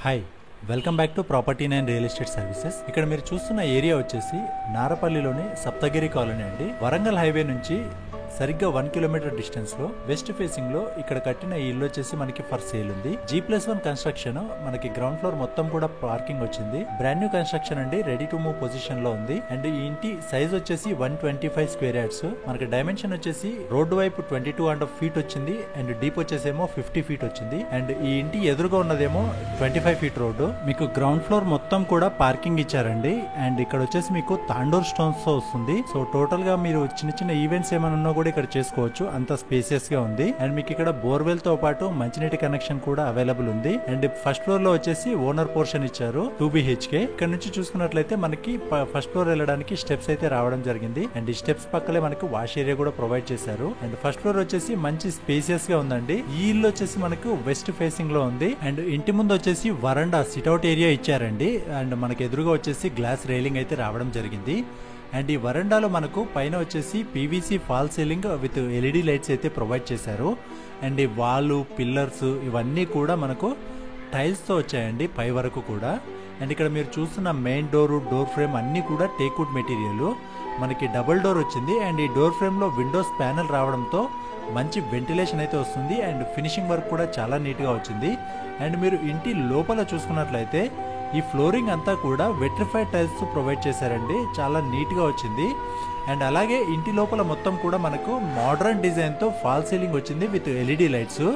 Hi, welcome back to property and real estate services. ఇక్కడ మీరు చూస్తున్న ఏరియా వచ్చేసి నారపల్లిలోని సప్తగిరి కాలనీ అండి. వరంగల్ హైవే నుంచి సరిగ్గా 1 కిలోమీటర్ డిస్టెన్స్ లో వెస్ట్ ఫేసింగ్ లో ఇక్కడ కట్టిన ఈ ఇల్లు వచ్చేసి మనకి ఫర్ సేల్ ఉంది. G+1 కన్స్ట్రక్షన్, మనకి గ్రౌండ్ ఫ్లోర్ మొత్తం కూడా పార్కింగ్ వచ్చింది. బ్రాండ్ న్యూ కన్స్ట్రక్షన్ అండి, రెడీ టు మూవ్ పొజిషన్ లో ఉంది. అండ్ ఈ ఇంటి సైజ్ వచ్చేసి 125 స్క్వేర్ యార్డ్స్. మనకి డైమెన్షన్ వచ్చేసి రోడ్డు వైపు 22.5 ఫీట్ వచ్చింది అండ్ డీప్ వచ్చేసేమో 50 ఫీట్ వచ్చింది. అండ్ ఈ ఇంటి ఎదురుగా ఉన్నదేమో 25 ఫీట్ రోడ్డు. మీకు గ్రౌండ్ ఫ్లోర్ మొత్తం కూడా పార్కింగ్ ఇచ్చారండి. అండ్ ఇక్కడ వచ్చేసి మీకు తాండూర్ స్టోన్స్ తో వస్తుంది. సో టోటల్ గా మీరు చిన్న చిన్న ఈవెంట్స్ ఏమైనా ఉన్నా కూడా ఇక్కడ చేసుకోవచ్చు, అంత స్పేసియస్ గా ఉంది. అండ్ మీకు ఇక్కడ బోర్వెల్ తో పాటు మంచినీటి కనెక్షన్ కూడా అవైలబుల్ ఉంది. అండ్ ఫస్ట్ ఫ్లోర్ లో వచ్చేసి ఓనర్ పోర్షన్ ఇచ్చారు 2 BHK. ఇక్కడ నుంచి చూసుకున్నట్లయితే మనకి ఫస్ట్ ఫ్లోర్ వెళ్ళడానికి స్టెప్స్ అయితే రావడం జరిగింది. అండ్ ఈ స్టెప్స్ పక్కలే మనకి వాష్ ఏరియా కూడా ప్రొవైడ్ చేశారు. అండ్ ఫస్ట్ ఫ్లోర్ వచ్చేసి మంచి స్పేసియస్ గా ఉందండి. ఈ ఇల్లు వచ్చేసి మనకు వెస్ట్ ఫేసింగ్ లో ఉంది. అండ్ ఇంటి ముందు వచ్చేసి వరండా సిట్అవుట్ ఏరియా ఇచ్చారండి. అండ్ మనకి ఎదురుగా వచ్చేసి గ్లాస్ రైలింగ్ అయితే రావడం జరిగింది. అండ్ ఈ వరండాలో మనకు పైన వచ్చేసి PVC fall ceiling with LED lights అయితే ప్రొవైడ్ చేశారు. అండ్ ఈ వాల్, పిల్లర్స్ ఇవన్నీ కూడా మనకు టైల్స్ తో వచ్చాయండి పై వరకు కూడా. అండ్ ఇక్కడ మీరు చూస్తున్న మెయిన్ డోర్ ఫ్రేమ్ అన్ని కూడా టేక్వుడ్ మెటీరియల్. మనకి డబుల్ డోర్ వచ్చింది. అండ్ ఈ డోర్ ఫ్రేమ్ లో విండోస్ ప్యానెల్ రావడంతో మంచి వెంటిలేషన్ అయితే వస్తుంది. అండ్ ఫినిషింగ్ వర్క్ కూడా చాలా నీట్ గా వచ్చింది. అండ్ మీరు ఇంటి లోపల చూసుకున్నట్లయితే ఈ ఫ్లోరింగ్ అంతా కూడా వెట్రిఫైడ్ టైల్స్ ప్రొవైడ్ చేశారండి, చాలా నీట్ గా వచ్చింది. అండ్ అలాగే ఇంటి లోపల మొత్తం కూడా మనకు మోడర్న్ డిజైన్ తో ఫాల్ సీలింగ్ వచ్చింది విత్ LED లైట్స్.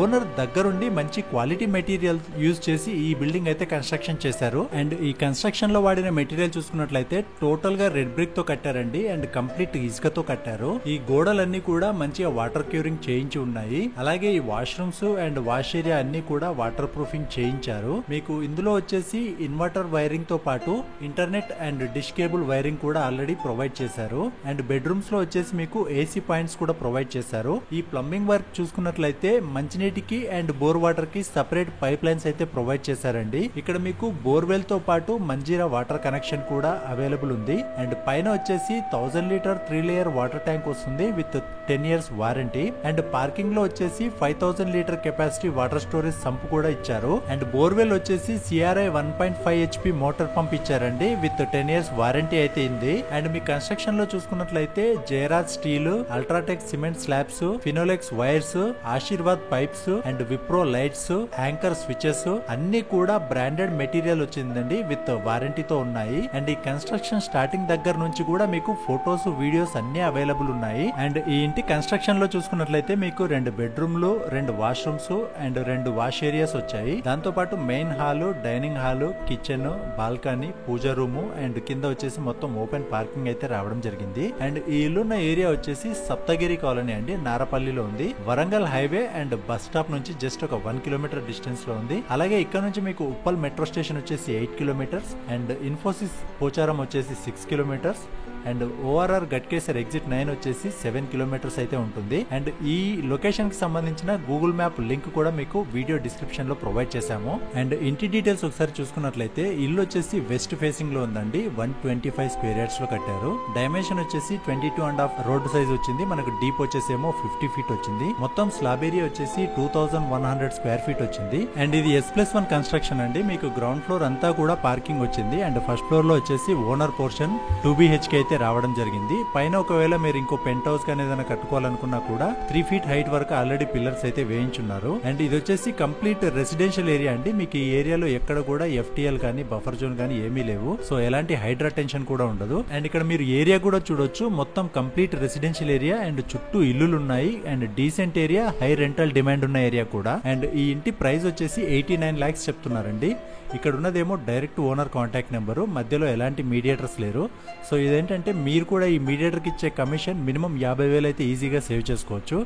ఓనర్ దగ్గరుండి మంచి క్వాలిటీ మెటీరియల్ యూజ్ చేసి ఈ బిల్డింగ్ అయితే కన్స్ట్రక్షన్ చేశారు. అండ్ ఈ కన్స్ట్రక్షన్ లో వాడిన మెటీరియల్ చూసుకున్నట్లయితే టోటల్ గా రెడ్ బ్రిక్ తో కట్టారండి. అండ్ కంప్లీట్ ఇసుకతో కట్టారు. ఈ గోడలన్నీ కూడా మంచిగా వాటర్ క్యూరింగ్ చేయించి ఉన్నాయి. అలాగే ఈ వాష్రూమ్స్ అండ్ వాష్ ఏరియా అన్ని కూడా వాటర్ ప్రూఫింగ్ చేయించారు. మీకు ఇందులో వచ్చేసి ఇన్వర్టర్ వైరింగ్ తో పాటు internet and dish cable wiring కూడా ఆల్రెడీ ప్రొవైడ్ చేశారు. అండ్ బెడ్రూమ్స్ లో వచ్చేసి మీకు AC పాయింట్స్ కూడా ప్రొవైడ్ చేశారు. ఈ ప్లంబింగ్ వర్క్ చూసుకున్నట్లయితే మంచినీటికి అండ్ బోర్ వాటర్ కి సెపరేట్ పైప్ లైన్స్ అయితే ప్రొవైడ్ చేశారండి. ఇక్కడ మీకు బోర్వెల్ తో పాటు మంజీరా వాటర్ కనెక్షన్ కూడా అవైలబుల్ ఉంది. అండ్ పైన వచ్చేసి 1000 లీటర్ 3 లేయర్ వాటర్ ట్యాంక్ వస్తుంది with 10 years warranty. And parking లో వచ్చేసి 5000 litre capacity water storage sump కూడా ఇచ్చారు. అండ్ బోర్వెల్ వచ్చేసి CRI 1.5 HP మోటార్ పంప్ ఇచ్చారండి విత్ 10 years వారంటీ అయితే ఉంది. అండ్ మీ కన్స్ట్రక్షన్ లో చూసుకున్నట్లయితే Jayaraj steel, UltraTech cement slabs, Finolex wires, Ashirvad pipes and Wipro lights, Anchor switches అన్ని కూడా బ్రాండెడ్ మెటీరియల్ వచ్చిందండి విత్ వారంటీతో ఉన్నాయి. అండ్ ఈ కన్స్ట్రక్షన్ స్టార్టింగ్ దగ్గర నుంచి కూడా మీకు ఫొటోస్, వీడియోస్ అన్ని అవైలబుల్ ఉన్నాయి. అండ్ ఈ ఇంటి కన్స్ట్రక్షన్ లో చూసుకున్నట్లయితే మీకు 2 బెడ్రూమ్లు, 2 వాష్రూమ్స్ అండ్ 2 వాష్ ఏరియాస్ వచ్చాయి. దాంతో పాటు main hall, dining hall, kitchen, balcony, puja room and కింద వచ్చేసి మొత్తం ఓపెన్ పార్కింగ్ అయితే రావడం జరిగింది. అండ్ ఈ ఇల్లున్న ఏరియా వచ్చేసి సప్తగిరి కాలనీ అండి, నారపల్లిలో ఉంది. Warangal highway and bus stop నుంచి జస్ట్ ఒక 1 కిలోమీటర్ డిస్టెన్స్ లో ఉంది. అలాగే ఇక్కడ నుంచి మీకు ఉప్పల్ మెట్రో స్టేషన్ వచ్చేసి 8 కిలోమీటర్స్ అండ్ ఇన్ఫోసిస్ పోచారం వచ్చేసి 6 kilometres and ORR Ghatkesar exit 9 వచ్చేసి 7 కిలోమీటర్స్ అయితే ఉంటుంది. అండ్ ఈ లొకేషన్ కి సంబంధించిన గూగుల్ మ్యాప్ లింక్ కూడా మీకు వీడియో డిస్క్రిప్షన్ లో ప్రొవైడ్ చేశాము. అండ్ ఇంటి డీటెయిల్స్ ఒకసారి చూసుకున్నట్లయితే ఇల్లు వచ్చేసి వెస్ట్ ఫేసింగ్ లో ఉందండి. 125 స్క్వేర్ యార్డ్స్ లో కట్టారు. డైమెన్షన్ వచ్చేసి 22.5 రోడ్ సైజ్ వచ్చింది. మనకు డీప్ వచ్చేసేమో 50 ఫీట్ వచ్చింది. మొత్తం స్లాబ్ ఏరియా వచ్చేసి 2100 స్క్వేర్ ఫీట్ వచ్చింది. అండ్ ఇది S+1 కన్స్ట్రక్షన్ అండి. మీకు గ్రౌండ్ ఫ్లోర్ అంతా కూడా పార్కింగ్ వచ్చింది. అండ్ ఫస్ట్ ఫ్లోర్ లో వచ్చేసి ఓనర్ పోర్షన్ 2 BHK అయితే రావడం జరిగింది. పైన ఒకవేళ మీరు ఇంకో పెంట్ హౌస్ కానీ ఏదైనా కట్టుకోవాలనుకున్నా కూడా 3 ఫీట్ హైట్ వరకు ఆల్రెడీ పిల్లర్స్ అయితే వేయించున్నారు. అండ్ ఇది వచ్చేసి కంప్లీట్ రెసిడెన్షియల్ ఏరియా అండి. మీకు ఈ ఏరియాలో ఎక్కడ కూడా FTL కానీ బఫర్ జోన్ కానీ ఏమీ లేవు. సో ఎలాంటి హైడ్రా టెన్షన్ కూడా ఉండదు. అండ్ ఇక్కడ మీరు ఏరియా కూడా చూడొచ్చు, మొత్తం కంప్లీట్ రెసిడెన్షియల్ ఏరియా అండ్ చుట్టూ ఇల్లులు ఉన్నాయి. And decent area, high rental demand ఉన్న ఏరియా కూడా. అండ్ ఈ ఇంటి ప్రైస్ వచ్చేసి 89 lakhs చెప్తున్నారండి. ఇక్కడ ఉన్నదేమో డైరెక్ట్ ఓనర్ కాంటాక్ట్ నెంబరు, మధ్యలో ఎలాంటి మీడియేటర్స్ లేరు. సో ఇదేంటంటే మీరు కూడా ఈ మీడియేటర్కి ఇచ్చే కమిషన్ మినిమం 50,000 అయితే ఈజీగా సేవ్ చేసుకోవచ్చు.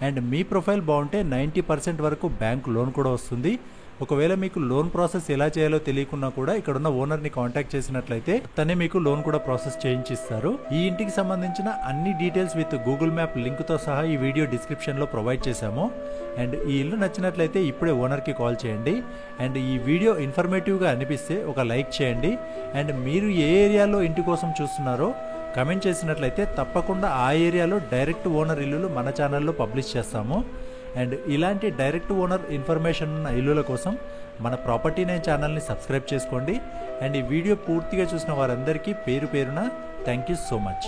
అండ్ మీ ప్రొఫైల్ బాగుంటే 90% వరకు బ్యాంక్ లోన్ కూడా వస్తుంది. ఒకవేళ మీకు లోన్ ప్రాసెస్ ఎలా చేయాలో తెలియకున్నా కూడా ఇక్కడ ఉన్న ఓనర్ ని కాంటాక్ట్ చేసినట్లయితే తనే మీకు లోన్ కూడా ప్రాసెస్ చేయించిస్తారు. ఈ ఇంటికి సంబంధించిన అన్ని details with Google map link తో సహా ఈ వీడియో డిస్క్రిప్షన్ లో ప్రొవైడ్ చేశాము. అండ్ ఈ ఇల్లు నచ్చినట్లయితే ఇప్పుడే ఓనర్ కి కాల్ చేయండి. అండ్ ఈ వీడియో ఇన్ఫర్మేటివ్ గా అనిపిస్తే ఒక లైక్ చేయండి. అండ్ మీరు ఏ ఏరియాలో ఇంటి కోసం చూస్తున్నారో కమెంట్ చేసినట్లయితే తప్పకుండా ఆ ఏరియాలో డైరెక్ట్ ఓనర్ ఇల్లులు మన ఛానల్లో పబ్లిష్ చేస్తాము. అండ్ ఇలాంటి డైరెక్ట్ ఓనర్ ఇన్ఫర్మేషన్ ఉన్న ఇల్లుల కోసం మన ప్రాపర్టీ నైన్ ఛానల్ని సబ్స్క్రైబ్ చేసుకోండి. అండ్ ఈ వీడియో పూర్తిగా చూసిన వారందరికీ పేరు పేరున థ్యాంక్ యూ సో మచ్.